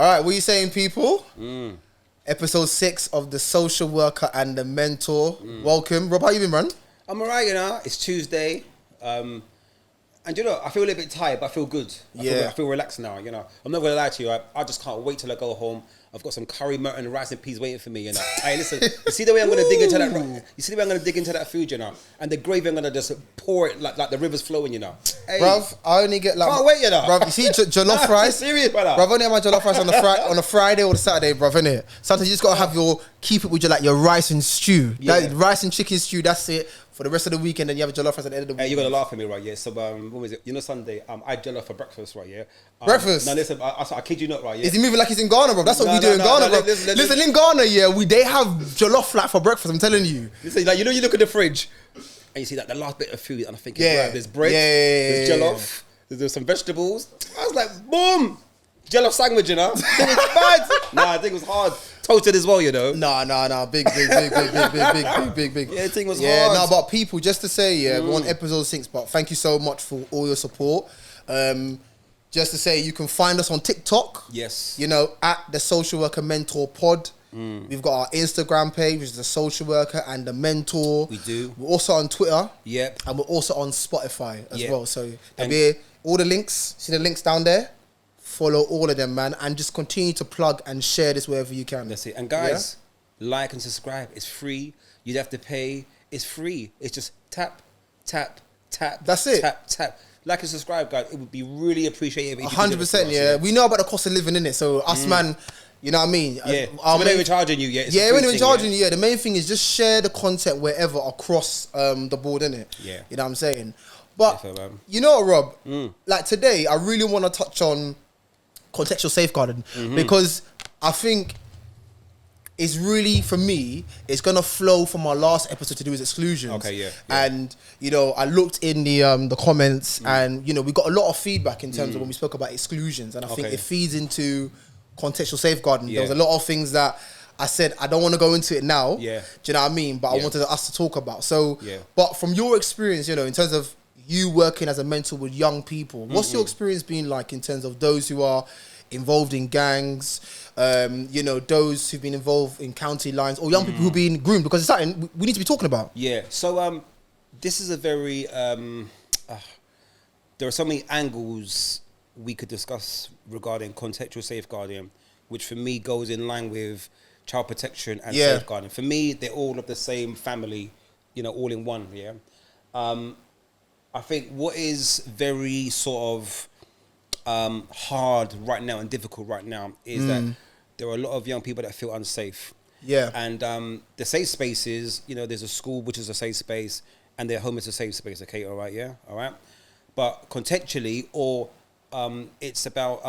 All right, what are you saying, people? Episode 6 of The Social Worker and the Mentor. Welcome. Rob, how you been, man? I'm alright, you know. It's Tuesday. And you know, I feel a little bit tired, but I feel good. I feel relaxed now, you know. I'm not going to lie to you. I just can't wait till I go home. I've got some curry, mutton, rice and peas waiting for me, you know. Hey, listen, you see the way I'm going to dig into that? You see the way I'm going to dig into that food, you know? And the gravy, I'm going to just pour it like the river's flowing, you know. Hey, bruv, I only get like... Can't wait, you know. Bruv, you see jollof rice? Serious, brother. Bruv, I only have my jollof rice on a Friday or the Saturday, bruv, innit? Sometimes you just got to have keep it with your rice and stew. Yeah. That rice and chicken stew, that's it. For the rest of the weekend, then you have a jollof rice at the end of the week. Hey, you're going to laugh at me, right, yeah? So, what was it? You know, Sunday, I had jollof for breakfast, right, yeah? Breakfast? No, listen, I kid you not, right, yeah? Is he moving like he's in Ghana, bro? That's what we do in Ghana, bro. Listen, in Ghana, they have jollof like for breakfast, I'm telling you. Listen, like, you know, you look at the fridge, and you see like the last bit of food, and I'm thinking, right, there's bread, there's jollof, there's some vegetables. I was like, boom! Jollof sandwich, you know? It was bad. Nah, I think it was hard. Toasted as well, you know? Nah. Big. Yeah, the thing was hard. No, but people, just to say, we're on episode 6, but thank you so much for all your support. Just to say, you can find us on TikTok. Yes. You know, at the Social Worker Mentor Pod. We've got our Instagram page, which is the Social Worker and the Mentor. We do. We're also on Twitter. Yep. And we're also on Spotify as well. So there'll be all the links. See the links down there? Follow all of them, man, and just continue to plug and share this wherever you can. That's it. And guys, like and subscribe. It's free. You don't have to pay. It's free. It's just tap. That's it. Tap. Like and subscribe, guys. It would be really appreciated. 100%, yeah. We know about the cost of living in it, so us, man, you know what I mean? Yeah. So we're not even charging you yet. We're not even charging you yet. The main thing is just share the content wherever across the board, innit? Yeah. You know what I'm saying? But, you know what, Rob? Like today, I really want to touch on contextual safeguarding because I think it's really, for me, it's going to flow from our last episode to do with exclusions. Okay, yeah. And, you know, I looked in the comments and, you know, we got a lot of feedback in terms of when we spoke about exclusions, and I think it feeds into contextual safeguarding. There was a lot of things that I said, I don't want to go into it now. Yeah. Do you know what I mean? But I wanted us to talk about. So, but from your experience, you know, in terms of you working as a mentor with young people, what's your experience been like in terms of those who are involved in gangs, you know, those who've been involved in county lines, or young people who've been groomed? Because it's something we need to be talking about. Yeah. So this is a very there are so many angles we could discuss regarding contextual safeguarding, which for me goes in line with child protection and safeguarding. For me, they're all of the same family, you know, all in one. Yeah. I think what is very sort of hard right now and difficult right now is that there are a lot of young people that feel unsafe. Yeah. And the safe spaces, you know, there's a school which is a safe space and their home is a safe space. Okay, all right, yeah, all right. But contextually, or it's about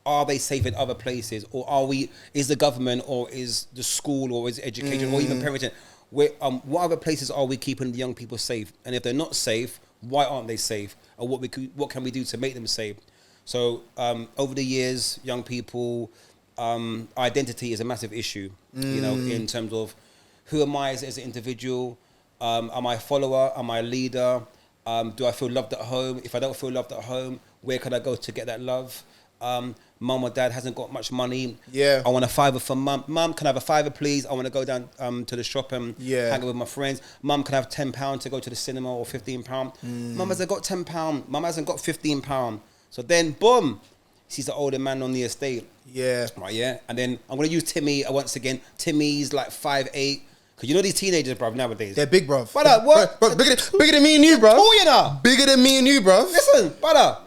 are they safe in other places, or is the government, or is the school, or is education, or even parenting? What other places are we keeping the young people safe? And if they're not safe, why aren't they safe? Or what can we do to make them safe? So over the years, young people, identity is a massive issue, you know, in terms of who am I as an individual? Am I a follower? Am I a leader? Do I feel loved at home? If I don't feel loved at home, where can I go to get that love? Mum or dad hasn't got much money. Yeah. I want a £5 from mum. Mum, can I have a £5, please? I want to go down to the shop and hang out with my friends. Mum, can I have £10 to go to the cinema, or £15? Mum hasn't got £10. Mum hasn't got £15. So then, boom, he's the older man on the estate. Yeah. Right, yeah. And then I'm going to use Timmy once again. Timmy's like 5'8". Because you know these teenagers, bruv, nowadays. They're big, bruv. Brother, what? Bro, bigger than me and you, bruv. Oh, you know. Bigger than me and you, bruv. Listen, brother.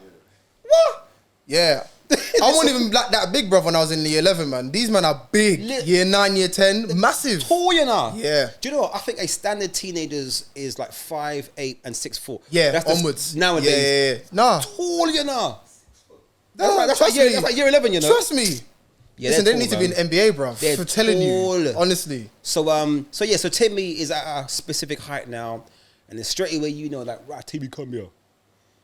What? Yeah. I wasn't even like that big, bruv, when I was in year 11, man. These men are big. Year 9, year 10, massive. Tall, you know. Yeah. Do you know what? I think a standard teenagers is like 5'8" and 6'4". Yeah, that's onwards. Nowadays. Yeah. Nah. Tall, you know. That's like year 11, you know. Trust me. Yeah, listen, they need to be in the NBA, bruv. I'm telling you, honestly. So Timmy is at a specific height now, and then straight away, you know, like, right, Timmy, come here.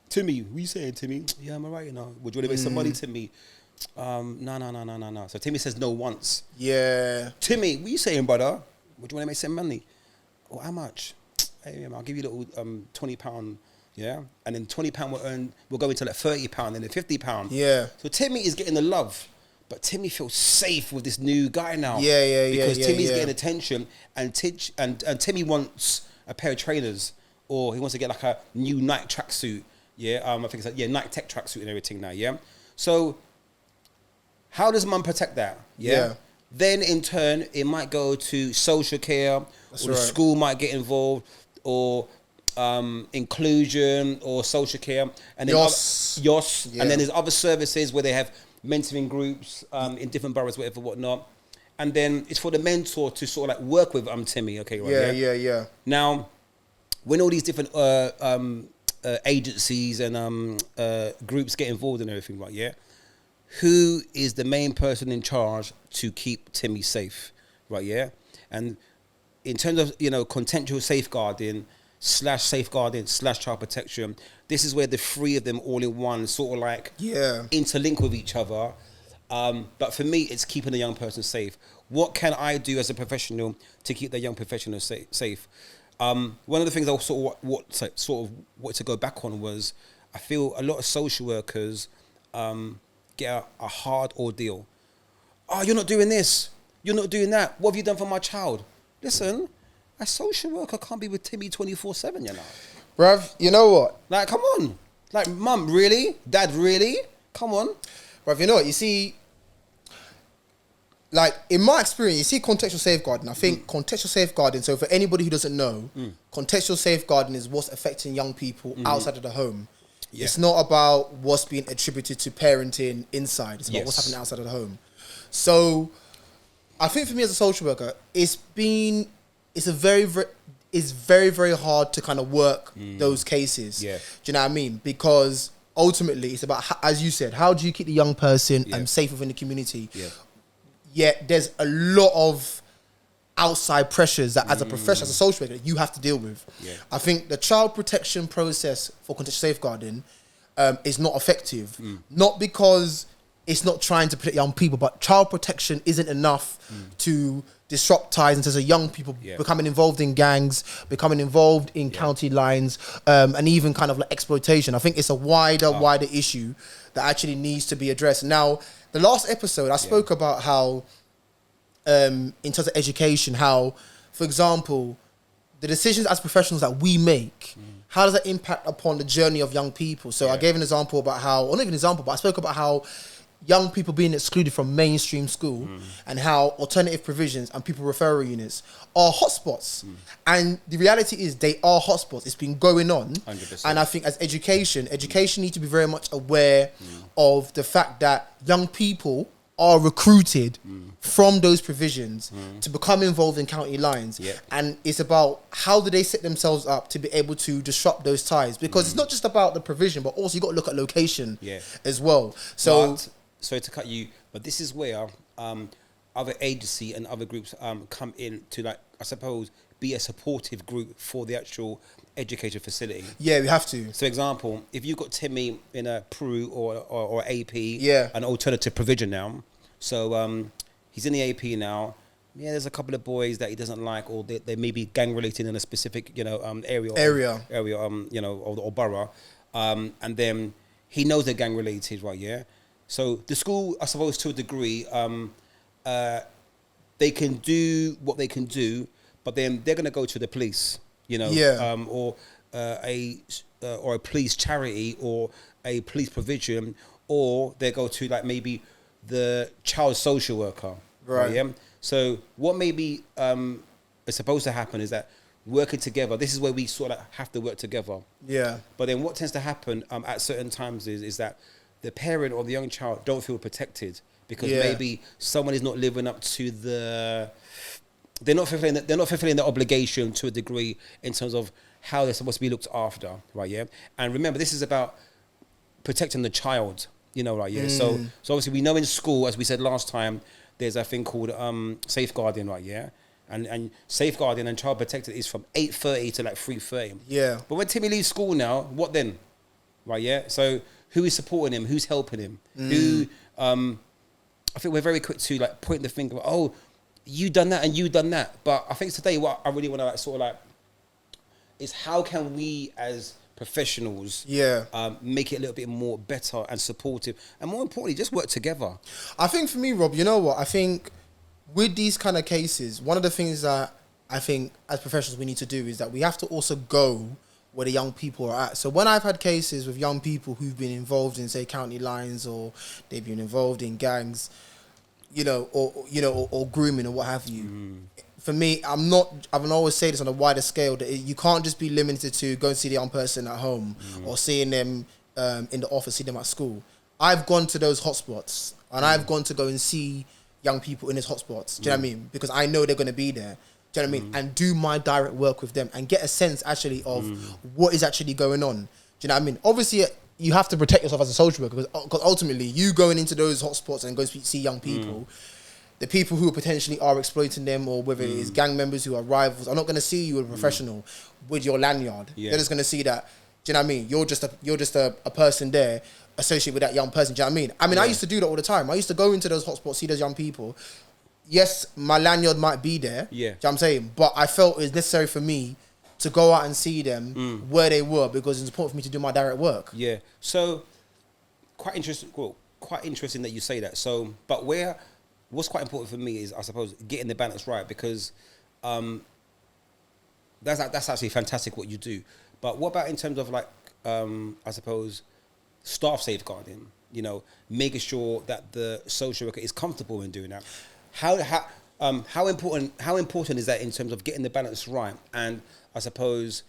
Timmy, what you saying, Timmy? Yeah, I'm alright, you know. Would you want to make some money, Timmy? No. So Timmy says no once. Yeah. Timmy, what you saying, brother? Would you want to make some money? Oh, how much? Hey, I'll give you a little £20. Yeah, and then £20 will go into like £30, and then £50. Yeah. So Timmy is getting the love, but Timmy feels safe with this new guy now. Because Timmy's getting attention, and Timmy wants a pair of trainers, or he wants to get like a new Nike tracksuit. I think it's like, Nike Tech tracksuit and everything now. So how does mum protect that? Then in turn, it might go to social care, the school might get involved, or inclusion or social care, and then YOS, and then there's other services where they have mentoring groups in different boroughs, whatnot, and then it's for the mentor to sort of like work with Timmy. Now, when all these different agencies and groups get involved in everything, who is the main person in charge to keep Timmy safe, And in terms of contextual safeguarding / child protection, this is where the three of them all in one sort of like interlink with each other. But for me, it's keeping the young person safe. What can I do as a professional to keep the young professional safe? One of the things I sort of wanted to go back on was, I feel a lot of social workers get a hard ordeal. Oh, you're not doing this. You're not doing that. What have you done for my child? Listen, a social worker can't be with Timmy 24/7, Bruv, you know what? Like, come on. Like, mum, really? Dad, really? Come on. Bruv, you know what? You see, like, in my experience, you see contextual safeguarding. I think contextual safeguarding, so for anybody who doesn't know, contextual safeguarding is what's affecting young people outside of the home. It's not about what's being attributed to parenting inside. It's about what's happening outside of the home. So I think for me as a social worker, it's very, very hard to kind of work those cases. Do you know what I mean? Because ultimately it's about, as you said, how do you keep the young person safe within the community? Yet there's a lot of outside pressures that as a professional, as a social worker, you have to deal with. I think the child protection process for contextual safeguarding is not effective. Not because it's not trying to protect young people, but child protection isn't enough to disrupt ties in terms of young people becoming involved in gangs, becoming involved in county lines, and even kind of like exploitation. I think it's a wider issue that actually needs to be addressed. Now, the last episode, I spoke about how, in terms of education, how, for example, the decisions as professionals that we make, how does that impact upon the journey of young people? So I gave an example about how, or not even an example, but I spoke about how young people being excluded from mainstream school and how alternative provisions and people referral units are hotspots. And the reality is they are hotspots. It's been going on. 100%. And I think as education needs to be very much aware of the fact that young people are recruited from those provisions to become involved in county lines. And it's about how do they set themselves up to be able to disrupt those ties, because it's not just about the provision, but also you got to look at location as well. So, sorry to cut you, but this is where other agency and other groups come in to, like, I suppose, be a supportive group for the actual education facility. Yeah, we have to. So, example, if you've got Timmy in a PRU or AP, an alternative provision now, so he's in the AP now. Yeah, there's a couple of boys that he doesn't like, or they may be gang related in a specific, area, or borough, and then he knows they're gang related, right? So the school, I suppose, to a degree, they can do what they can do, but then they're going to go to the police, or a police charity or a police provision, or they go to like maybe the child social worker, right? So what maybe is supposed to happen is that working together, this is where we sort of have to work together. But then what tends to happen at certain times is that the parent or the young child don't feel protected because maybe someone is not living up to they're not fulfilling the obligation to a degree in terms of how they're supposed to be looked after, right? And remember, this is about protecting the child, right? So obviously we know in school, as we said last time, there's a thing called safeguarding, right? And safeguarding and child protected is from 8:30 to like 3:30. But when Timmy leaves school now, what then? Right? So who is supporting him? Who's helping him? Who? I think we're very quick to like point the finger. Oh, you done that and you done that. But I think today what I really want to is how can we as professionals, make it a little bit more better and supportive, and more importantly, just work together. I think for me, Rob, you know what? I think with these kind of cases, one of the things that I think as professionals we need to do is that we have to also go where the young people are at. So when I've had cases with young people who've been involved in, say, county lines, or they've been involved in gangs, or grooming or what have you. For me, I'm always say this on a wider scale, that you can't just be limited to go and see the young person at home or seeing them in the office, see them at school. I've gone to those hotspots and I've gone to go and see young people in those hotspots. Do you know what I mean? Because I know they're going to be there. Do you know what I mean? And do my direct work with them and get a sense actually of what is actually going on. Do you know what I mean? Obviously, you have to protect yourself as a social worker because ultimately you going into those hotspots and go see young people, the people who potentially are exploiting them, or whether it is gang members who are rivals, are not going to see you as a professional with your lanyard. They're just going to see that, do you know what I mean? You're just a person there associated with that young person. Do you know what I mean? I used to do that all the time. I used to go into those hotspots, see those young people. Yes, my lanyard might be there. Do you know what I'm saying? But I felt it was necessary for me to go out and see them where they were, because it's important for me to do my direct work. Yeah. So quite interesting. Well, quite interesting that you say that. So, but what's quite important for me is, I suppose, getting the balance right, because that's actually fantastic what you do. But what about in terms of like, I suppose, staff safeguarding? You know, making sure that the social worker is comfortable in doing that. How important is that in terms of getting the balance right? And I suppose,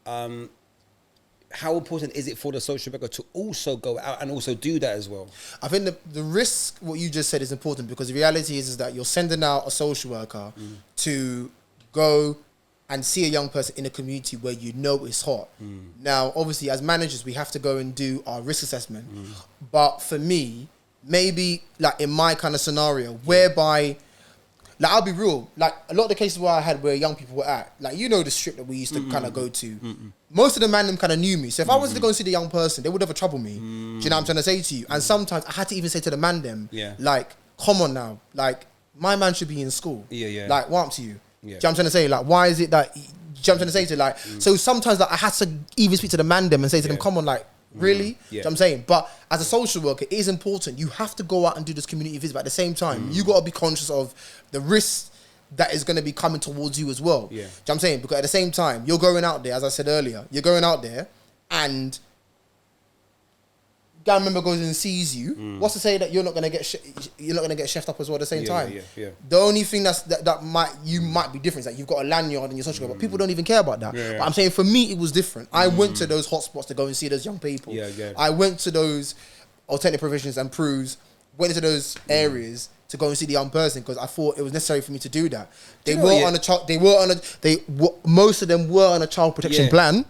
how important is it for the social worker to also go out and also do that as well? I think the risk, what you just said, is important, because the reality is that you're sending out a social worker to go and see a young person in a community where you know it's hot. Now, obviously, as managers, we have to go and do our risk assessment. But for me, maybe like in my kind of scenario, whereby, like, I'll be real, like a lot of the cases where I had where young people were at, like, you know, the strip that we used to kind of go to, most of the man them kind of knew me. So if I wanted to go and see the young person, they would never trouble me. Do you know what I'm trying to say to you? And sometimes I had to even say to the man them, like, come on now, like, my man should be in school. Like, what up to you? Do you know what I'm trying to say? Like, why is it that, do you know what I'm trying to say to you? Like, so sometimes like I had to even speak to the man them and say to them, come on, like, really? You know what I'm saying? But as a social worker, it is important. You have to go out and do this community visit, but at the same time, you got to be conscious of the risk that is going to be coming towards you as well. Do you know what I'm saying? Because at the same time, you're going out there, as I said earlier, you're going out there and gang member goes and sees you. What's to say that you're not going to get chefed up as well at the same time? The only thing that might be different is that you've got a lanyard in your social worker, but people don't even care about that. But I'm saying for me, it was different. I went to those hotspots to go and see those young people. I went to those alternative provisions and proves, went into those areas to go and see the young person, because I thought it was necessary for me to do that. Most of them were on a child protection plan.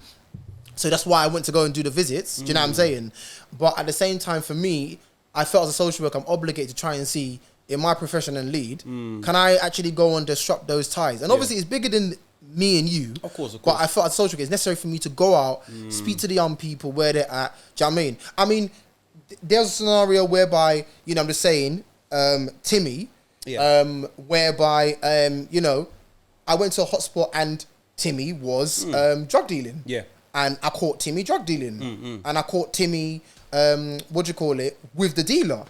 So that's why I went to go and do the visits. Do you know what I'm saying? But at the same time, for me, I felt as a social worker, I'm obligated to try and see, in my profession and lead, can I actually go and disrupt those ties? And obviously, it's bigger than me and you. Of course. But I felt as a social worker, it's necessary for me to go out, speak to the young people where they're at. Do you know what I mean? I mean, there's a scenario whereby, you know, I'm just saying, Timmy, whereby, you know, I went to a hotspot and Timmy was drug dealing. And I caught Timmy drug dealing. And I caught Timmy, with the dealer.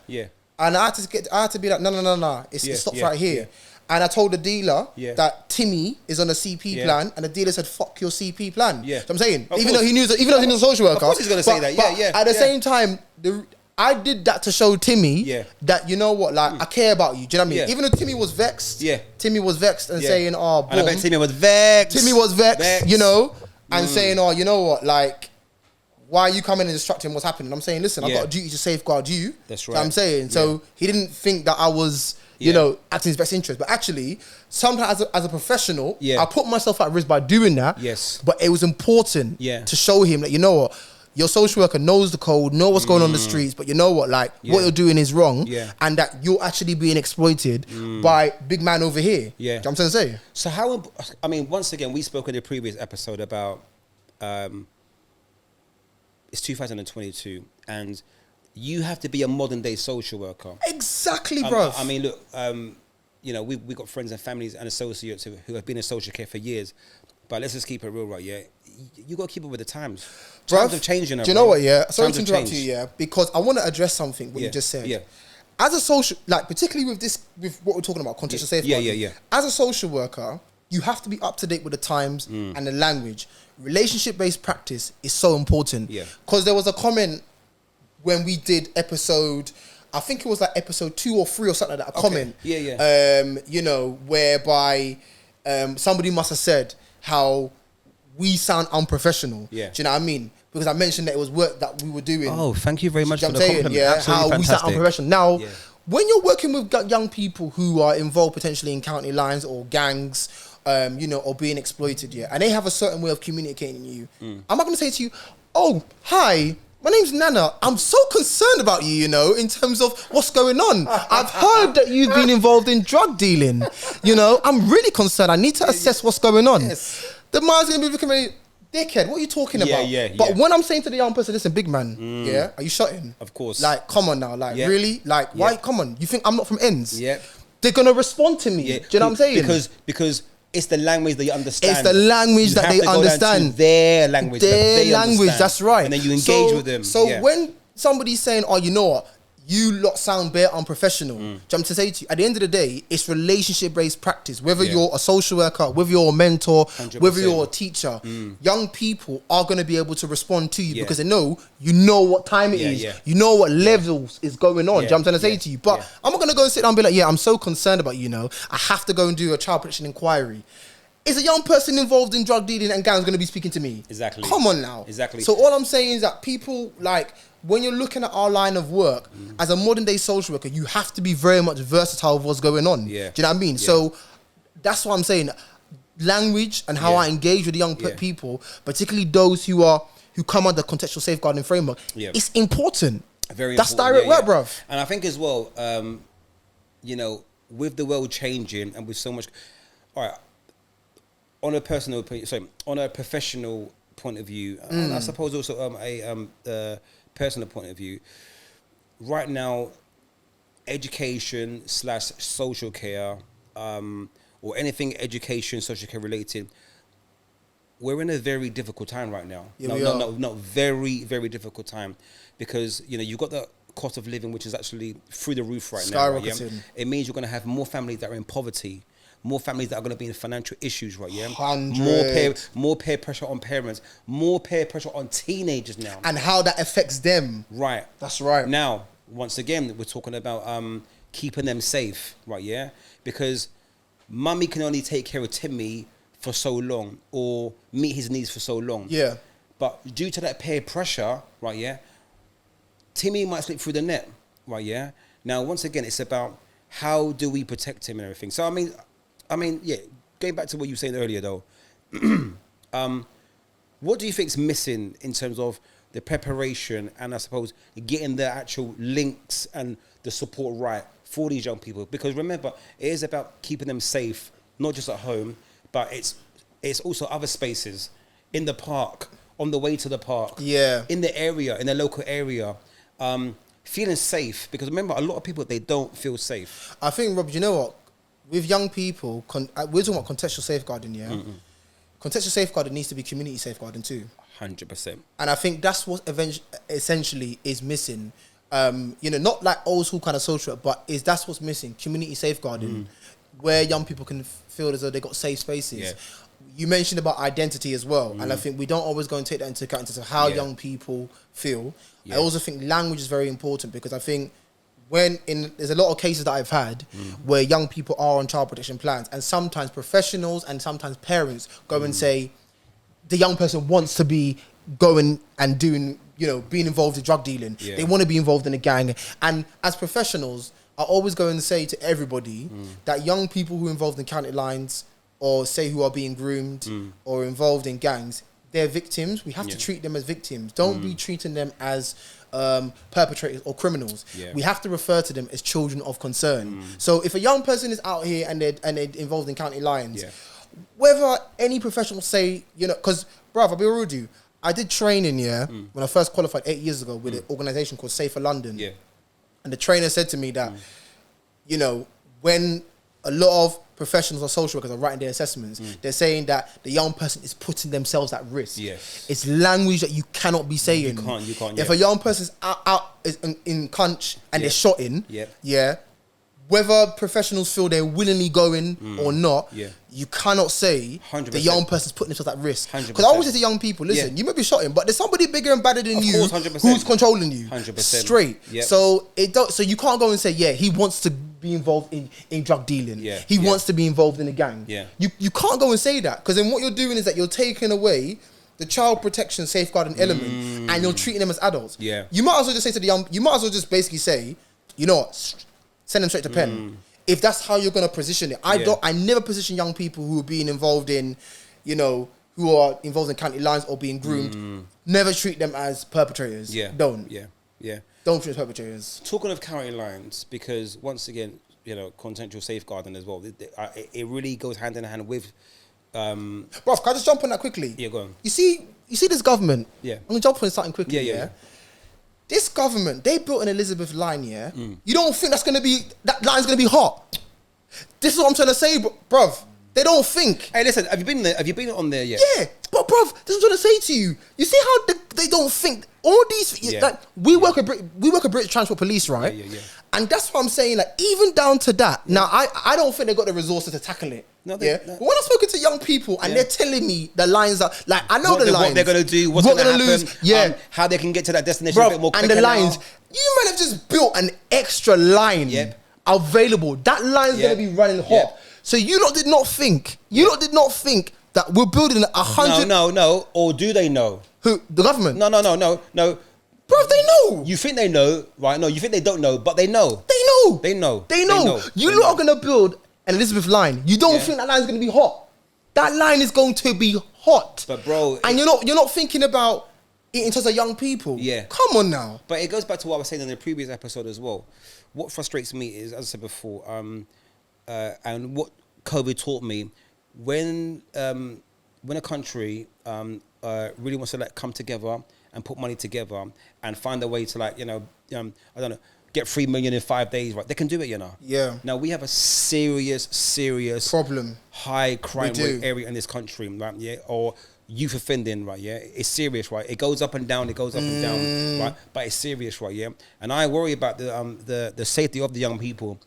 And I had to be like, no. It stops right here. And I told the dealer that Timmy is on a CP plan, and the dealer said, "Fuck your CP plan." So I'm saying, even though he knew, even though he was a social worker, of course he's gonna say that. At the same time, I did that to show Timmy that, you know what, like, I care about you. Do you know what I mean? Even though Timmy was vexed, Timmy was vexed and saying, "Oh, boom." And I bet Timmy was vexed. You know. And saying, "Oh, you know what, like, why are you coming and disrupting what's happening?" I'm saying, listen, I've got a duty to safeguard you. That's right. I'm saying. So he didn't think that I was, you know, acting in his best interest. But actually, sometimes as a professional, I put myself at risk by doing that. But it was important to show him that, you know what, your social worker knows the code, know what's going on in the streets, but you know what, like, what you're doing is wrong, and that you're actually being exploited by big man over here. Do you know what I'm trying to say? So how, I mean, once again, we spoke in the previous episode about, it's 2022, and you have to be a modern day social worker. Exactly, bro. I mean, look, you know, we got friends and families and associates who have been in social care for years. But let's just keep it real, right? Yeah, you got to keep it with the times. Bruv, Times have changed, you know. Do you know what? Yeah, sorry Times to have interrupt changed. you. Yeah, because I want to address something what you just said. Yeah. As a social, like particularly with what we're talking about, contextual safeguarding. Yeah. As a social worker, you have to be up to date with the times and the language. Relationship-based practice is so important. Yeah. Because there was a comment when we did episode, I think it was like episode 2 or 3 or something like that. A comment. You know, whereby somebody must have said how we sound unprofessional. Yeah. Do you know what I mean? Because I mentioned that it was work that we were doing. Oh, thank you very much for the saying, compliment. yeah, Absolutely how fantastic. we sound unprofessional. Now, when you're working with young people who are involved potentially in county lines or gangs, you know, or being exploited, and they have a certain way of communicating you, I'm not going to say to you, oh, hi, my name's Nana. I'm so concerned about you, you know, in terms of what's going on. I've heard that you've been involved in drug dealing. You know, I'm really concerned. I need to assess what's going on. Yes. The man's going to be looking at me, dickhead, what are you talking about? But when I'm saying to the young person, listen, big man, are you shutting? Of course. Like, come on now. Like, really? Like, why? Come on. You think I'm not from ends? Yeah. They're going to respond to me. Do you know what I'm saying? Because it's the language that you understand. It's the language that they understand. Their language. Their language, that's right. And then you engage with them. So when somebody's saying, oh, you know what? You lot sound bare unprofessional. Do you want me to say to you? At the end of the day, it's relationship-based practice. Whether you're a social worker, whether you're a mentor, 100%. Whether you're a teacher, young people are going to be able to respond to you because they know you know what time it is. You know what levels is going on. Do you know what I'm trying to say to you? But I'm not going to go and sit down and be like, I'm so concerned about you, know. I have to go and do a child protection inquiry. Is a young person involved in drug dealing and gangs going to be speaking to me? Exactly. Come on now. Exactly. So all I'm saying is that people, like, when you're looking at our line of work, as a modern day social worker, you have to be very much versatile with what's going on. Do you know what I mean? So that's what I'm saying. Language and how I engage with young people, particularly those who come under contextual safeguarding framework, it's important. Very That's important. direct work, bruv. And I think as well, you know, with the world changing and with so much, all right, on a professional point of view, and I suppose also a personal point of view, right now, education / social care, or anything education, social care related, we're in a very difficult time right now. No, very, very difficult time, because, you know, you've got the cost of living, which is actually through the roof right now. Right, yeah? It means you're going to have more families that are in poverty, more families that are going to be in financial issues, right? Yeah, 100. More peer pressure on parents, more peer pressure on teenagers now, and how that affects them. Right, that's right. Now, once again, we're talking about keeping them safe, right? Yeah, because mummy can only take care of Timmy for so long, or meet his needs for so long. Yeah, but due to that peer pressure, right? Yeah, Timmy might slip through the net, right? Yeah. Now, once again, it's about how do we protect him and everything. So, I mean, yeah, going back to what you were saying earlier, though, what do you think is missing in terms of the preparation and, I suppose, getting the actual links and the support right for these young people? Because remember, it is about keeping them safe, not just at home, but it's also other spaces, in the park, on the way to the park, in the area, in the local area, feeling safe. Because remember, a lot of people, they don't feel safe. I think, Rob, you know what? With young people, we're talking about contextual safeguarding, Contextual safeguarding needs to be community safeguarding too. 100%. And I think that's what essentially is missing. You know, not like old school kind of social work, but that's what's missing. Community safeguarding, where young people can feel as though they got safe spaces. Yeah. You mentioned about identity as well, and I think we don't always go and take that into account in terms of how young people feel. I also think language is very important, because I think there's a lot of cases that I've had where young people are on child protection plans, and sometimes professionals and sometimes parents go and say the young person wants to be going and doing, you know, being involved in drug dealing. They want to be involved in a gang. And as professionals, I always go and say to everybody that young people who are involved in county lines, or say who are being groomed or involved in gangs, they're victims. We have to treat them as victims. Don't be treating them as perpetrators or criminals. We have to refer to them as children of concern. So if a young person is out here and they're involved in county lines, whether any professional say, you know, because, bruv, I'll be real with you, I did training, when I first qualified 8 years ago with an organisation called Safer London. And the trainer said to me that, you know, when a lot of professionals or social workers are writing their assessments. They're saying that the young person is putting themselves at risk. Yes. It's language that you cannot be saying. You can't. If a young person's out is in cunch and they're shot in, whether professionals feel they're willingly going or not, you cannot say 100%. the young person's putting themselves at risk. 100%. Because I always say to young people, listen, you may be shot in, but there's somebody bigger and badder than Of you course, 100%. who's controlling you. 100%. Straight. Yep. So you can't go and say, he wants to be involved in drug dealing. He wants to be involved in a gang. You can't go and say that, because then what you're doing is that you're taking away the child protection safeguarding element and you're treating them as adults. You might as well just say to the young, you might as well just basically say, you know what, send them straight to pen. If that's how you're going to position it. I never position young people who are being involved in, who are involved in county lines or being groomed, never treat them as perpetrators. Don't treat them as perpetrators. Talking of county lines, because once again, contextual safeguarding as well, it really goes hand in hand with... Bro, can I just jump on that quickly? Yeah, go on. You see this government? Yeah. I'm going to jump on something quickly, yeah? This government, they built an Elizabeth line, You don't think that line's going to be hot? This is what I'm trying to say, bruv. They don't think. Hey, listen, have you been there? Have you been on there yet? Yeah, but bruv, this is what I'm trying to say to you. You see how they don't think? All these, like, we work at British Transport Police, right? Yeah. And that's what I'm saying, like, even down to that. Now, I don't think they've got the resources to tackle it. No. But when I've spoken to young people and they're telling me the lines are, like, I know the lines. What they're going to do, what's going to happen, how they can get to that destination a bit more quicker. And the lines, you might have just built an extra line available. That line's going to be running hot. So you lot did not think that we're building 100... No. Or do they know? Who? The government? No. Bro, they know. You think they know, right? No, you think they don't know, but they know. They know. You lot are going to build an Elizabeth line. You don't think that line's going to be hot. That line is going to be hot. But bro... And you're not thinking about it in terms of young people. Yeah. Come on now. But it goes back to what I was saying in the previous episode as well. What frustrates me is, as I said before, and what COVID taught me, when a country really wants to like come together and put money together and find a way to like, I don't know, get 3 million in 5 days, right? They can do it, Yeah. Now we have a serious problem, high crime rate area in this country, right? Yeah, or youth offending, right? Yeah, it's serious, right? It goes up and down, right? But it's serious, right? Yeah, and I worry about the safety of the young people.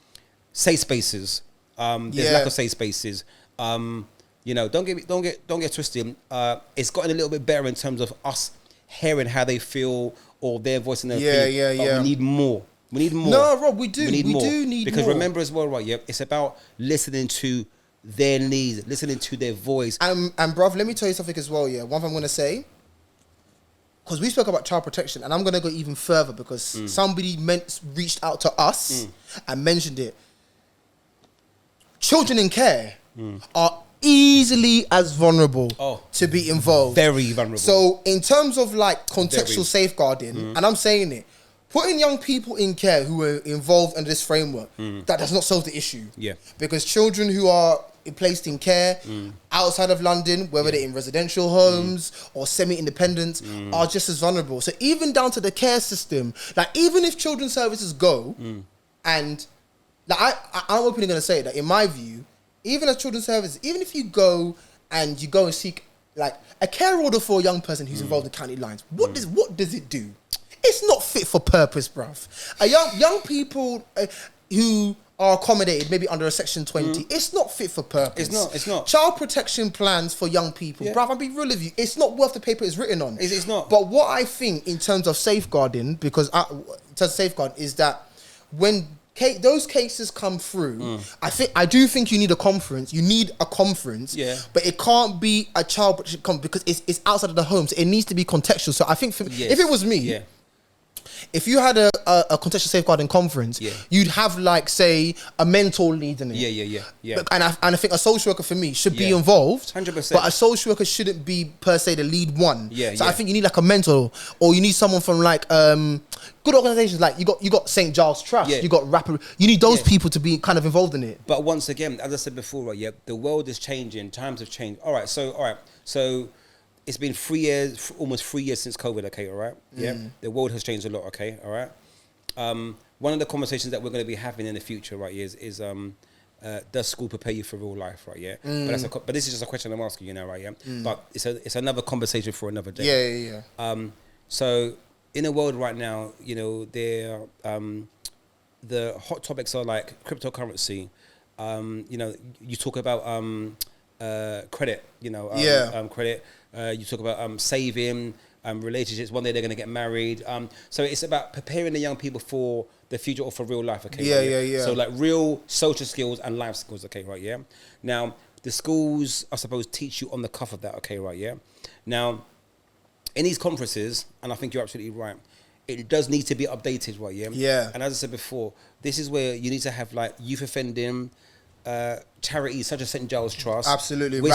Safe spaces, there's lack of safe spaces. Don't get twisted. It's gotten a little bit better in terms of us hearing how they feel or their voice in their opinion. But we need more. We need more. No, Rob, we do. We need more. Because more. Remember as well, right? Yeah, it's about listening to their needs, listening to their voice. And bruv, let me tell you something as well. Yeah, one thing I'm gonna say, because we spoke about child protection, and I'm gonna go even further because somebody reached out to us and mentioned it. Children in care are easily as vulnerable to be involved. Very vulnerable. So in terms of like contextual safeguarding, and I'm saying it, putting young people in care who are involved in this framework, that does not solve the issue. Yeah. Because children who are placed in care outside of London, whether they're in residential homes or semi-independent, are just as vulnerable. So even down to the care system, like even if children's services go, and like I'm openly going to say that in my view, even as children's services, even if you go and seek like a care order for a young person who's involved in county lines, what does it do? It's not fit for purpose, bruv. Young people who are accommodated, maybe under a Section 20, it's not fit for purpose. It's not. Child protection plans for young people, bruv, I'll be real with you, it's not worth the paper it's written on. It's not. But what I think in terms of safeguarding, is that when those cases come through, I do think you need a conference. But it can't be a child protection conference because it's outside of the home. So it needs to be contextual. So I think if it was me, if you had a contextual safeguarding conference, you'd have like say a mentor lead in it. Yeah. And I think a social worker for me should be involved. 100%. But a social worker shouldn't be per se the lead one. I think you need like a mentor, or you need someone from like good organizations, like you got St. Giles Trust, you got Rapper. You need those people to be kind of involved in it. But once again, as I said before, right? The world is changing. Times have changed. All right. So it's been 3 years, almost 3 years since COVID. Okay. All right. Yeah. The world has changed a lot. Okay. All right. One of the conversations that we're going to be having in the future, right, is does school prepare you for real life, right? Yeah. But this is just a question I'm asking you now, right? Yeah. But it's another conversation for another day. Yeah. So in a world right now, you know, the hot topics are like cryptocurrency. You know, you talk about credit. You know, credit. You talk about saving. Relationships. One day they're going to get married. So it's about preparing the young people for the future or for real life. Okay. Yeah. So like real social skills and life skills. Okay. Right. Yeah. Now the schools, I suppose, teach you on the cuff of that. Okay. Right. Yeah. Now in these conferences, and I think you're absolutely right, it does need to be updated. Right. Yeah. Yeah. And as I said before, this is where you need to have like youth offending. Charities such as St. Giles Trust, absolutely, with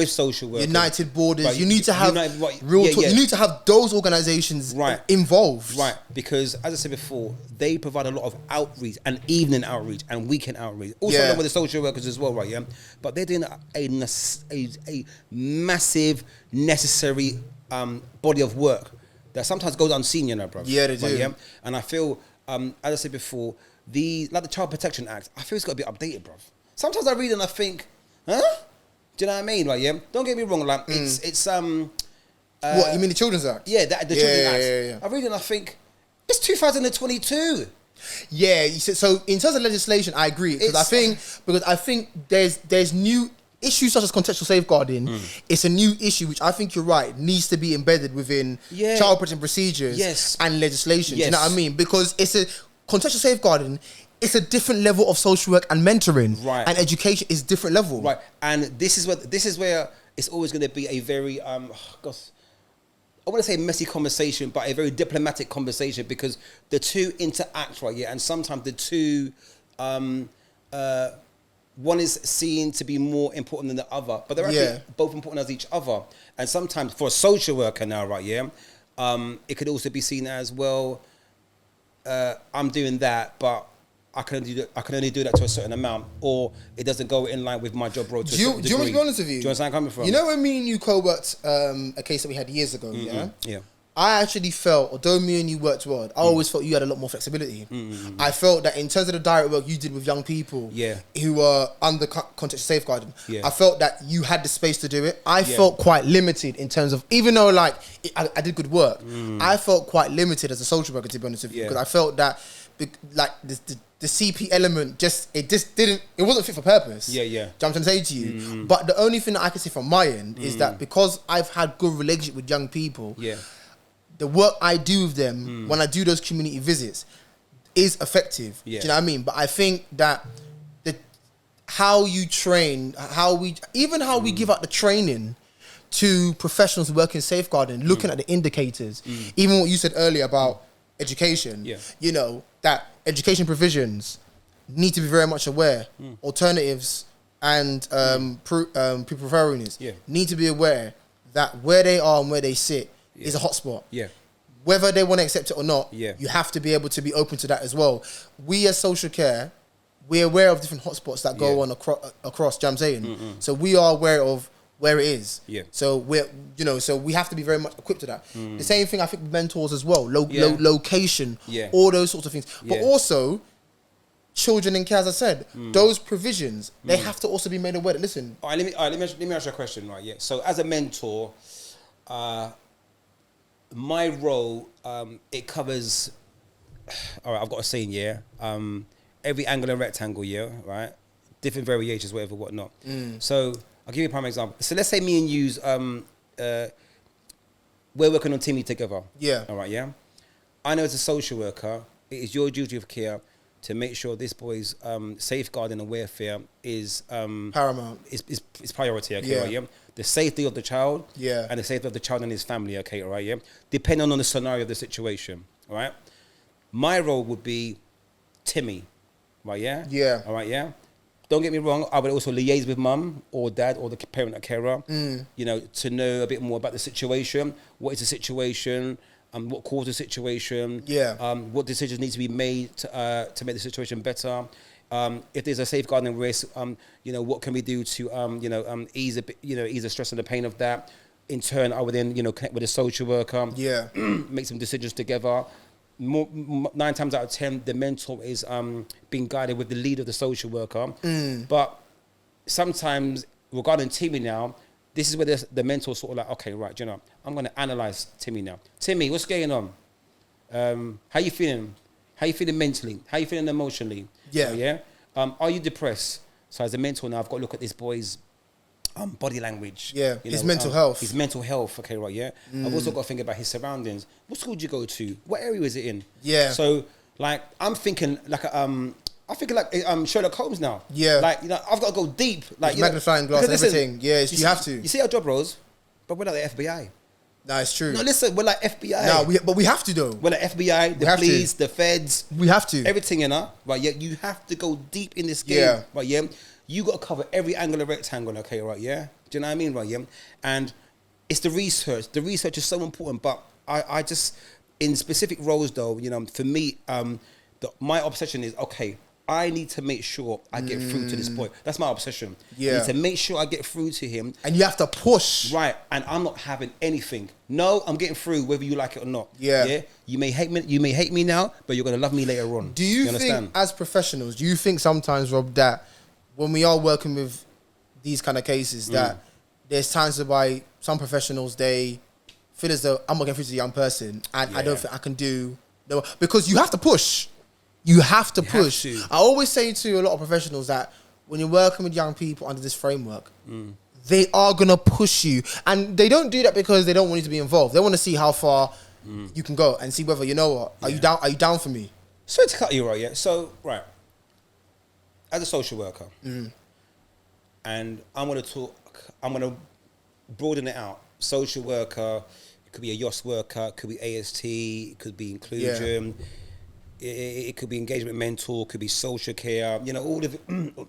social workers, United Borders. Right. You need to have real talk. You need to have those organisations involved, right? Because as I said before, they provide a lot of outreach and evening outreach and weekend outreach. Also, along with the social workers as well, right? Yeah, but they're doing a massive, necessary body of work that sometimes goes unseen, you know, bro. Yeah, they do. Right, yeah, and I feel, as I said before. Like the Child Protection Act, I feel it's got to be updated, bruv. Sometimes I read and I think, huh? Do you know what I mean? Like, yeah. Don't get me wrong. Like, it's what you mean the Children's Act? Yeah, the Children's Act. I read and I think it's 2022. Yeah. So in terms of legislation, I agree because I think there's new issues such as contextual safeguarding. It's a new issue which I think you're right needs to be embedded within child protection procedures and legislation. Do you know what I mean? Because it's a contextual safeguarding, it's a different level of social work and mentoring, right? And education is different level, right? And this is where it's always going to be a very I want to say messy conversation, but a very diplomatic conversation because the two interact, right? Yeah, and sometimes the two, one is seen to be more important than the other, but they're actually both important as each other. And sometimes for a social worker now, right? Yeah, it could also be seen as well. I'm doing that, but I can only do that to a certain amount, or it doesn't go in line with my job role. Do you want me to be honest with you? Do you understand where I'm coming from? You know when me and you co-worked a case that we had years ago, yeah? I actually felt, although me and you worked well, I always felt you had a lot more flexibility. I felt that in terms of the direct work you did with young people who were under contextual safeguarding, I felt that you had the space to do it. I felt quite limited in terms of, even though like I did good work, I felt quite limited as a social worker, to be honest with you, because I felt that like the CP element it wasn't fit for purpose. Do you know what I'm trying to say to you? But the only thing that I can say from my end is that because I've had good relationship with young people, the work I do with them when I do those community visits is effective. Do you know what I mean? But I think that how you train, how we give out the training to professionals working safeguarding, looking at the indicators, even what you said earlier about education, you know, that education provisions need to be very much aware. Alternatives and pre-preferentials need to be aware that where they are and where they sit is a hotspot. Whether they want to accept it or not, you have to be able to be open to that as well. We as social care, we're aware of different hotspots that go on across, do you know what I'm saying? So we are aware of where it is. So so we have to be very much equipped to that. The same thing I think with mentors as well, location, all those sorts of things. But also, children in care, as I said, those provisions, they have to also be made aware that, listen. All right, let me ask you a question, right? Yeah. So as a mentor, my role, it covers, all right, I've got a saying, every angle and rectangle, right? Different variations, whatever, whatnot. So I'll give you a prime example. So let's say me and you's, we're working on Timmy together. All right, I know as a social worker, it is your duty of care to make sure this boy's safeguarding and welfare is paramount. Is priority, okay, right, the safety of the child, and the safety of the child and his family, okay, all right, depending on the scenario of the situation, all right. My role would be Timmy, right, all right, Don't get me wrong, I would also liaise with mum or dad or the parent or carer, you know, to know a bit more about the situation. What is the situation? What caused the situation? What decisions need to be made to make the situation better? If there's a safeguarding risk, you know, what can we do to, ease the stress and the pain of that? In turn, I would then, connect with a social worker, make some decisions together. 9 times out of 10, the mentor is being guided with the lead of the social worker. But sometimes, regarding Timmy now, this is where the mentor sort of like, okay, right, you know, I'm going to analyze Timmy now. Timmy, what's going on? How you feeling? How you feeling mentally? How you feeling emotionally? Yeah. Are you depressed? So as a mentor now, I've got to look at this boy's body language. Yeah, his mental health. His mental health, okay, right, yeah. I've also got to think about his surroundings. What school do you go to? What area is it in? Yeah. So, like, I'm thinking like, Sherlock Holmes now. Yeah. Like, you know, I've got to go deep. Like, magnifying glass and everything. Yeah, you have to. You see our job roles, but we're like the FBI. No, it's true. No, listen, we're like FBI. No, but we have to though. We're like FBI, the police, the feds. We have to. Everything, you know, right? Yeah, you have to go deep in this game, right? Yeah, you got to cover every angle of rectangle, okay, right? Yeah, do you know what I mean, right? Yeah, and it's the research. The research is so important, but I just in specific roles though, you know, for me, my obsession is okay. I need to make sure I get through to this point. That's my obsession. Yeah. I need to make sure I get through to him. And you have to push. Right. And I'm not having anything. No, I'm getting through whether you like it or not. Yeah. Yeah. You may hate me now, but you're going to love me later on. Do you think, as professionals, do you think sometimes, Rob, that when we are working with these kind of cases, that there's times whereby some professionals, they feel as though I'm not getting through to the young person and I don't think I can do... No, because you have to push. You have to push. I always say to a lot of professionals that when you're working with young people under this framework, they are going to push you. And they don't do that because they don't want you to be involved. They want to see how far you can go and see whether, you know what, are you down for me? So to cut you right, yeah. So, right. As a social worker, and I'm going to broaden it out. Social worker, it could be a YOS worker, it could be AST, it could be inclusion. Yeah. It could be engagement mentor, could be social care, you know, all of it.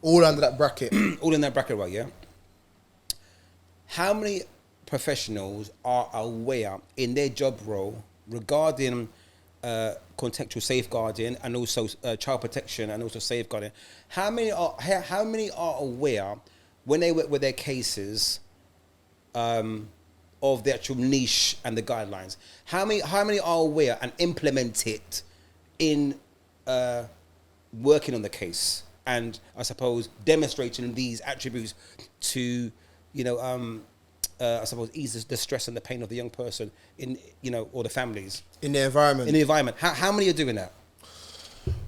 All under that bracket. All in that bracket, right, yeah? How many professionals are aware in their job role regarding contextual safeguarding and also child protection and also safeguarding? How many are aware when they work with their cases of the actual niche and the guidelines? How many are aware and implement it in working on the case and I suppose demonstrating these attributes to, you know, I suppose ease the stress and the pain of the young person in, you know, or the families in the environment. In the environment, how many are doing that?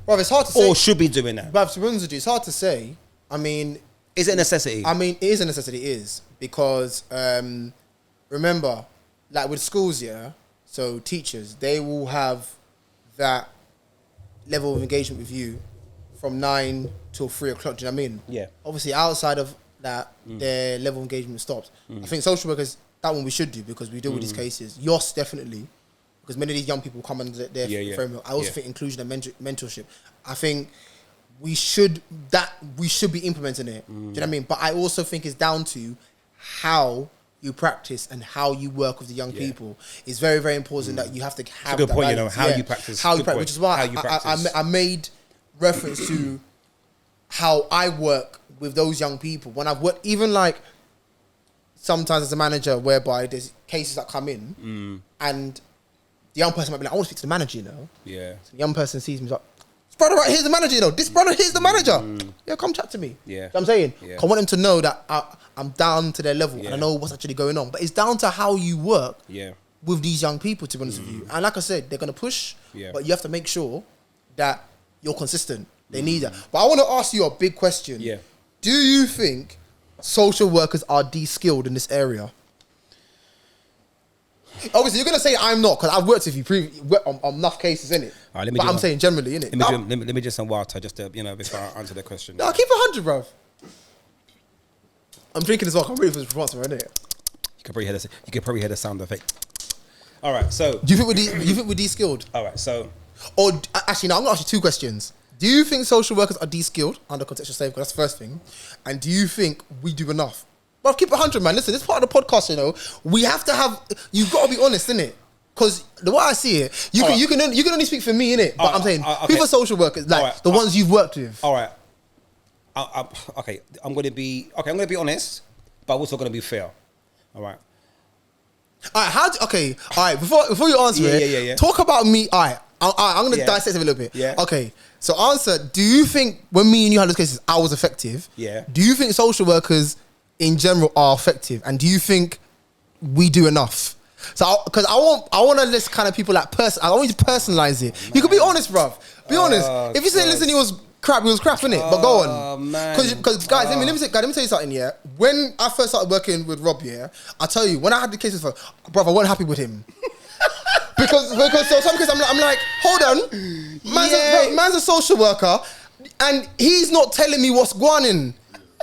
Well, it's hard to say. Or should be doing that. But to be honest with you, it's hard to say. I mean, is it a necessity? I mean, it is a necessity. It is because remember, like with schools, yeah. So teachers, they will have that level of engagement with you from 9 till 3 o'clock. Do you know what I mean? Yeah. Obviously, outside of that, their level of engagement stops. I think social workers, that one we should do because we deal with these cases. YOS, definitely, because many of these young people come under their framework. I also think inclusion and mentorship. I think we should be implementing it. Do you know what I mean? But I also think it's down to how you practice and how you work with the young people. It's very, very important that you have to have a good that point, balance. You know, how you practice. How you practice, which is why I made reference to how I work with those young people. When I've worked, even like sometimes as a manager, whereby there's cases that come in and the young person might be like, I want to speak to the manager, you know? Yeah. So the young person sees me, like, this brother right here's the manager, you know? This brother here's the manager. Yeah, come chat to me. Yeah. You know what I'm saying? Yeah. I want them to know that I'm down to their level and I know what's actually going on. But it's down to how you work with these young people, to be honest with you. And like I said, they're going to push, but you have to make sure that you're consistent. They need that. But I want to ask you a big question. Yeah. Do you think social workers are de-skilled in this area? Obviously, you're going to say I'm not, because I've worked with you on enough cases, innit? Right, but I'm saying generally, innit? Let me just some water, just to, you know, before I answer the question. No, keep it 100, bruv. I'm drinking as well. I'm ready for this response, innit? You could probably hear the sound effect. All right, so do you think we're de-skilled? All right, so or actually, no, I'm going to ask you two questions. Do you think social workers are de-skilled under contextual safeguard? That's the first thing. And do you think we do enough? Well, keep it 100, man. Listen, this is part of the podcast, you know. We have to have... You've got to be honest, innit? Because the way I see it, you can only speak for me, innit? But I'm saying, who are social workers? Like, the ones you've worked with. All right. Okay, I'm going to be honest, but I'm also going to be fair. All right. All right, all right, before you answer talk about me. All right, I'm going to dissect it a little bit. Yeah. Okay. So answer, do you think when me and you had those cases, I was effective? Yeah. Do you think social workers in general are effective? And do you think we do enough? So, because I want to list kind of people like I want you to personalize it. You can be honest, bruv. Be honest. If you say, listen, he was crap, innit? But go on. Because guys, let me tell you something, yeah. When I first started working with Rob, yeah, I tell you, when I had the cases for, bruv, I wasn't happy with him. because so some cases I'm like, hold on, man's a social worker, and he's not telling me what's going on.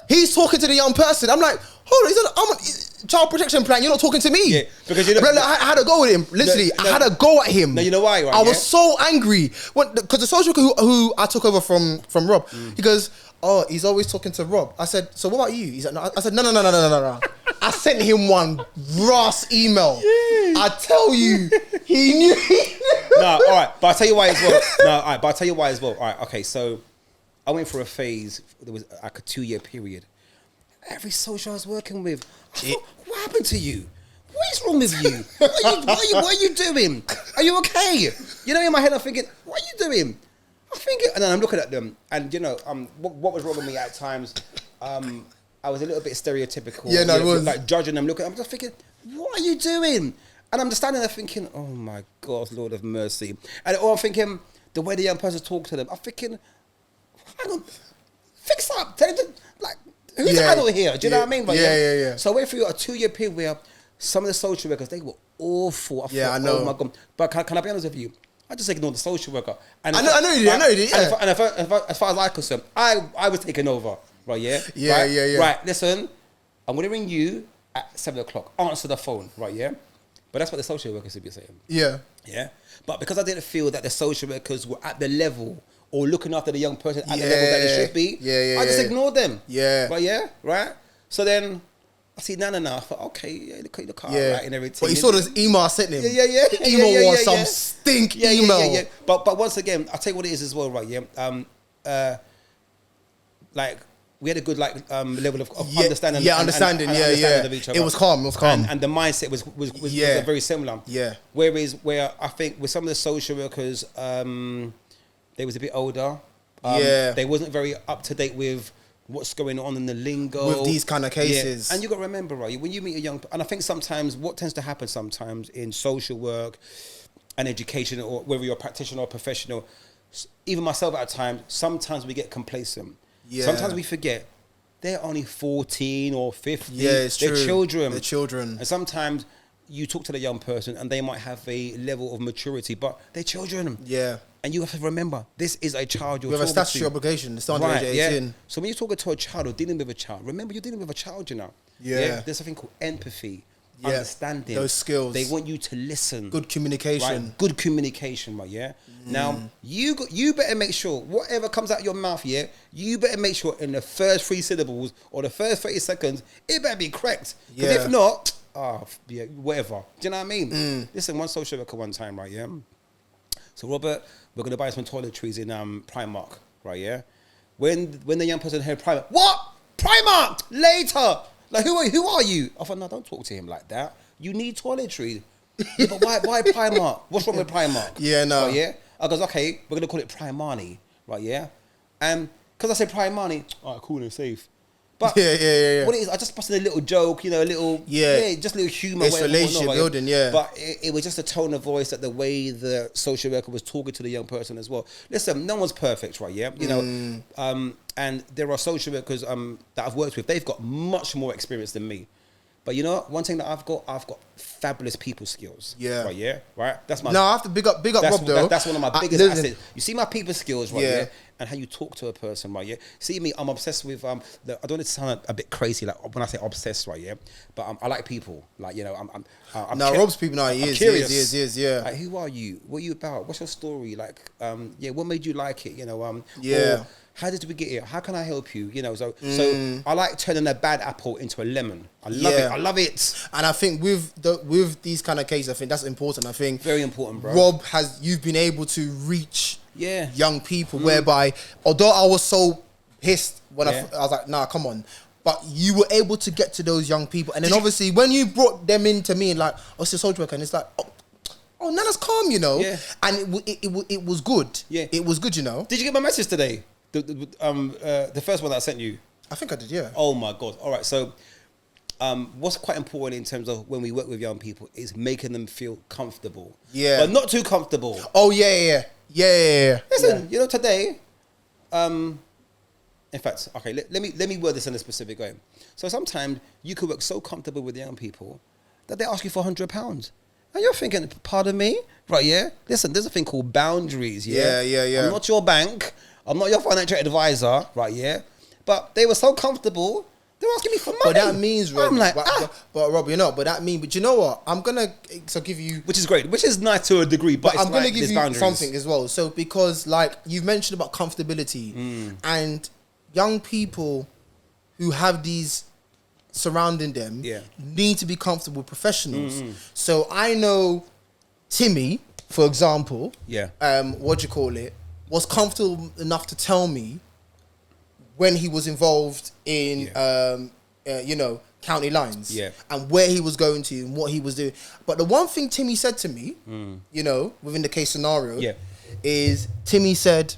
He's talking to the young person. I'm like, hold on, I'm a child protection plan. You're not talking to me. Yeah, because you know, I had a go with him. Literally, I had a go at him. No, you know why? Right? I was so angry because the social worker who I took over from Rob, he goes, oh, he's always talking to Rob. I said, so what about you? He's like, no. I said, no. I sent him one brass email. Yeah. I tell you, he knew. No, all right, but I'll tell you why as well. All right, okay, so I went through a phase. There was like a 2-year period. Every social I was working with, I thought, what happened to you? What is wrong with you? What are you doing? Are you okay? You know, in my head, I'm thinking, what are you doing? And then I'm looking at them, and you know, what was wrong with me at times, I was a little bit stereotypical. Yeah, no, it was. Like judging them, I'm just thinking, what are you doing? And I'm just standing there thinking, oh my God, Lord of mercy. And I'm thinking, the way the young person talked to them, I'm thinking, hang on, fix up. Tell them to, like, who's the adult here? Do you know what I mean? But yeah. So I went through a 2-year period where some of the social workers, they were awful. I know. Oh my God. But can I be honest with you? I just ignored the social worker. And I know you did. Yeah. And as far as I'm concerned, I was taking over. Right, yeah? Yeah. Right, listen, I'm going to ring you at 7 o'clock. Answer the phone, right, yeah? But that's what the social workers would be saying. Yeah. Yeah? But because I didn't feel that the social workers were at the level or looking after the young person at the level that they should be, I just ignored them. Yeah. Right, yeah? Right? So then I see Nana now. I thought, okay, yeah, look right and everything. But you saw this email I sent him. Yeah. The email was some stink email. Yeah. But once again, I'll tell you what it is as well, right, yeah? Like, we had a good level of understanding. Yeah, understanding of each other. It was calm. And the mindset was very similar. Yeah. Where I think with some of the social workers, they was a bit older. They wasn't very up to date with what's going on in the lingo. With these kind of cases. Yeah. And you got to remember, right, when you meet a young... And I think sometimes, what tends to happen sometimes in social work and education, or whether you're a practitioner or professional, even myself at a time, sometimes we get complacent. Yeah. Sometimes we forget they're only 14 or 15. Yeah, it's true. They're children. And sometimes you talk to the young person and they might have a level of maturity, but they're children. Yeah. And you have to remember, this is a child you're talking to. We have a statutory obligation. It's under age 18. Yeah. So when you're talking to a child or dealing with a child, remember you're dealing with a child, you know. Yeah. There's something called empathy, understanding. Those skills. They want you to listen. Good communication. Right? Good communication, right, yeah? Now, you better make sure, whatever comes out your mouth, yeah, you better make sure in the first 3 syllables or the first 30 seconds, it better be correct. Because if not, whatever. Do you know what I mean? Listen, one social worker one time, right, yeah? So, Robert, we're going to buy some toiletries in Primark, right, yeah? When the young person heard Primark, what? Primark! Later! Like, who are you? I thought, no, don't talk to him like that. You need toiletries. Yeah, but why Primark? What's wrong with Primark? Yeah, no. Right, yeah? I goes, okay, we're going to call it Primani, right, yeah? And because I said Primani, all right, cool and safe. But yeah. What it is, I just busted a little joke, you know, a little, just a little humour. It's relationship building, But it was just a tone of voice, that the way the social worker was talking to the young person as well. Listen, no one's perfect, right, yeah? You know, and there are social workers that I've worked with, they've got much more experience than me. But you know what? One thing that I've got fabulous people skills. Yeah. Right, yeah? Right? That's my... No, I have to big up Rob, though. That's one of my biggest assets. You see my people skills, right, yeah? And how you talk to a person, right, yeah? See me, I'm obsessed with... I don't want to sound a bit crazy, like, when I say obsessed, right, yeah? But I like people. Like, you know, I'm no, Rob's people, no, he is, yeah. Like, who are you? What are you about? What's your story? Like, what made you like it, you know? Yeah. How did we get here? How can I help you? You know, so I like turning a bad apple into a lemon. I love it. And I think with these kind of cases, I think that's important. I think very important, bro. Rob, you've been able to reach young people, whereby although I was so pissed when I was like, nah, come on. But you were able to get to those young people. And then obviously when you brought them into me and like, oh, it's a social worker, and it's like, oh, oh, Nana's calm, you know. Yeah. And it was good. Yeah. It was good, you know. Did you get my message today? The first one that I sent you. I think I did, yeah. Oh my God. All right. So, what's quite important in terms of when we work with young people is making them feel comfortable. Yeah. But not too comfortable. Oh, yeah. Listen, you know, today, in fact, okay, let me word this in a specific way. So sometimes you could work so comfortable with young people that they ask you for £100. And you're thinking, pardon me? Right, yeah? Listen, there's a thing called boundaries, yeah? Yeah. I'm not your bank. I'm not your financial advisor, right, yeah? But they were so comfortable, they were asking me for money. But that means, Rob, I'm like, but Rob, you know, but you know what? I'm going to give you... Which is great, which is nice to a degree, but I'm going to give you boundaries. something as well. So because, like, you've mentioned about comfortability and young people who have these surrounding them need to be comfortable with professionals. So I know Timmy, for example, was comfortable enough to tell me when he was involved in, county lines and where he was going to and what he was doing. But the one thing Timmy said to me, you know, within the case scenario, is Timmy said,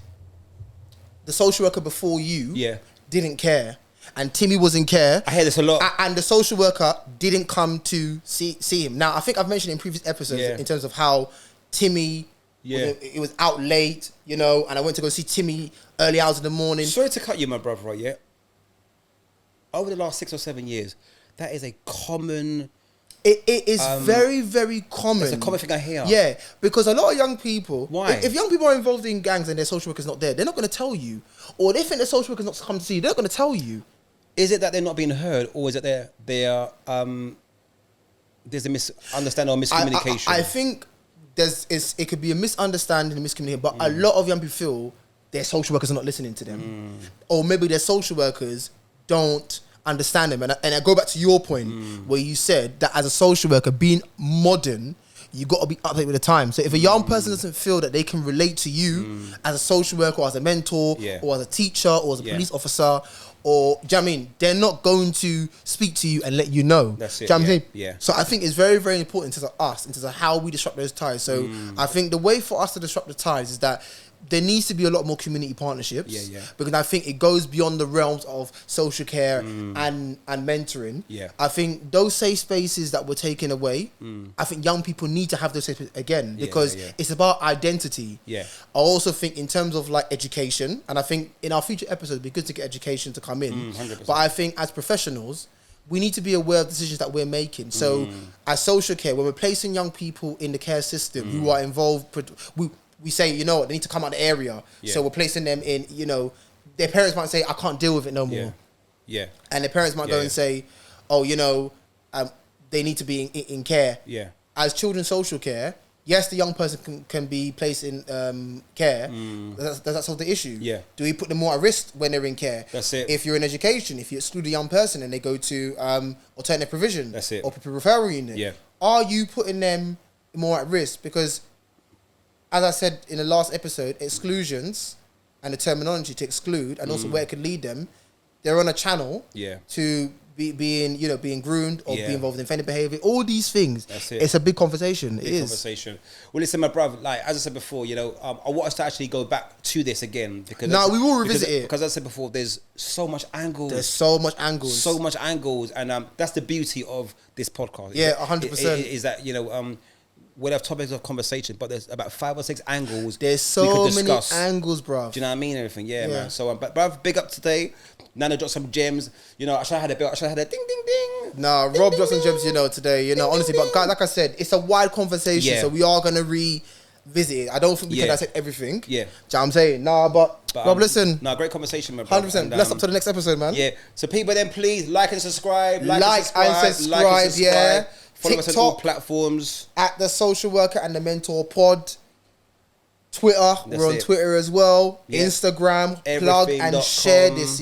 the social worker before you didn't care. And Timmy was in care. I hear this a lot. And the social worker didn't come to see him. Now, I think I've mentioned in previous episodes in terms of how Timmy, it was out late, you know, and I went to go see Timmy early hours in the morning. Sorry to cut you, my brother, right, yeah? Over the last 6 or 7 years, that is a common... It is very, very common. It's a common thing I hear. Yeah, because a lot of young people... Why? If young people are involved in gangs and their social worker's not there, they're not going to tell you. Or they think their social worker's not come to see you, they're not going to tell you. Is it that they're not being heard, or is it there's a misunderstanding or miscommunication? I think it could be a misunderstanding and miscommunication, but a lot of young people feel their social workers are not listening to them. Or maybe their social workers don't understand them. And I go back to your point where you said that as a social worker, being modern, you got to be up with the time. So if a young person doesn't feel that they can relate to you as a social worker or as a mentor or as a teacher or as a police officer, or, do you know what I mean? They're not going to speak to you and let you know. That's it. Do you know what I'm saying? Yeah. So I think it's very, very important in terms of us, in terms of how we disrupt those ties. So I think the way for us to disrupt the ties is that there needs to be a lot more community partnerships. Because I think it goes beyond the realms of social care and mentoring. I think those safe spaces that were taken away, I think young people need to have those safe spaces again, because it's about identity. I also think in terms of like education, and I think in our future episodes it'd be good to get education to come in. 100%. But I think as professionals, we need to be aware of decisions that we're making. So as social care, when we're placing young people in the care system who are involved, we say, you know what, they need to come out of the area. So we're placing them in, you know, their parents might say, I can't deal with it no more. And their parents might go and say, oh, you know, they need to be in care. As children's social care, yes, the young person can be placed in care. Does that solve the issue? Do we put them more at risk when they're in care? That's it. If you're in education, if you exclude a young person and they go to alternative provision, that's it, or referral unit, are you putting them more at risk? Because as I said in the last episode, exclusions and the terminology to exclude and also where it could lead them, they're on a channel to being groomed or be involved in offending behaviour. All these things. That's it. It's a big conversation. It is. Conversation. Well, listen, my brother, like as I said before, you know, I want us to actually go back to this again because we will revisit it. Because as I said before, there's so much angles. There's so much angles, and that's the beauty of this podcast. 100%. Is that, you know, we'll have topics of conversation, but there's about 5 or 6 angles. There's so many angles, bruv. Do you know what I mean? Everything, man. So, but bruv, big up today. Nana dropped some gems. You know, I should have had a bell. I should have had a ding, ding, ding. Nah, ding, Rob ding, dropped some ding. gems, you know, today. You know, honestly, but guys, like I said, it's a wide conversation, so we are gonna revisit it. I don't think we can dissect everything. Do you know what I'm saying? Nah, but Rob, listen. Nah, great conversation, my brother. 100%. Let's up to the next episode, man. Yeah. So people, then please like and subscribe. Like and subscribe. Yeah. Follow TikTok, us on all platforms. At The Social Worker and The Mentor Pod. Twitter, we're on Twitter as well. Instagram, plug and share this,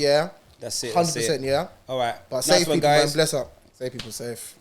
That's it. 100%, yeah. All right. But safe people, man. Bless up. Safe people, safe.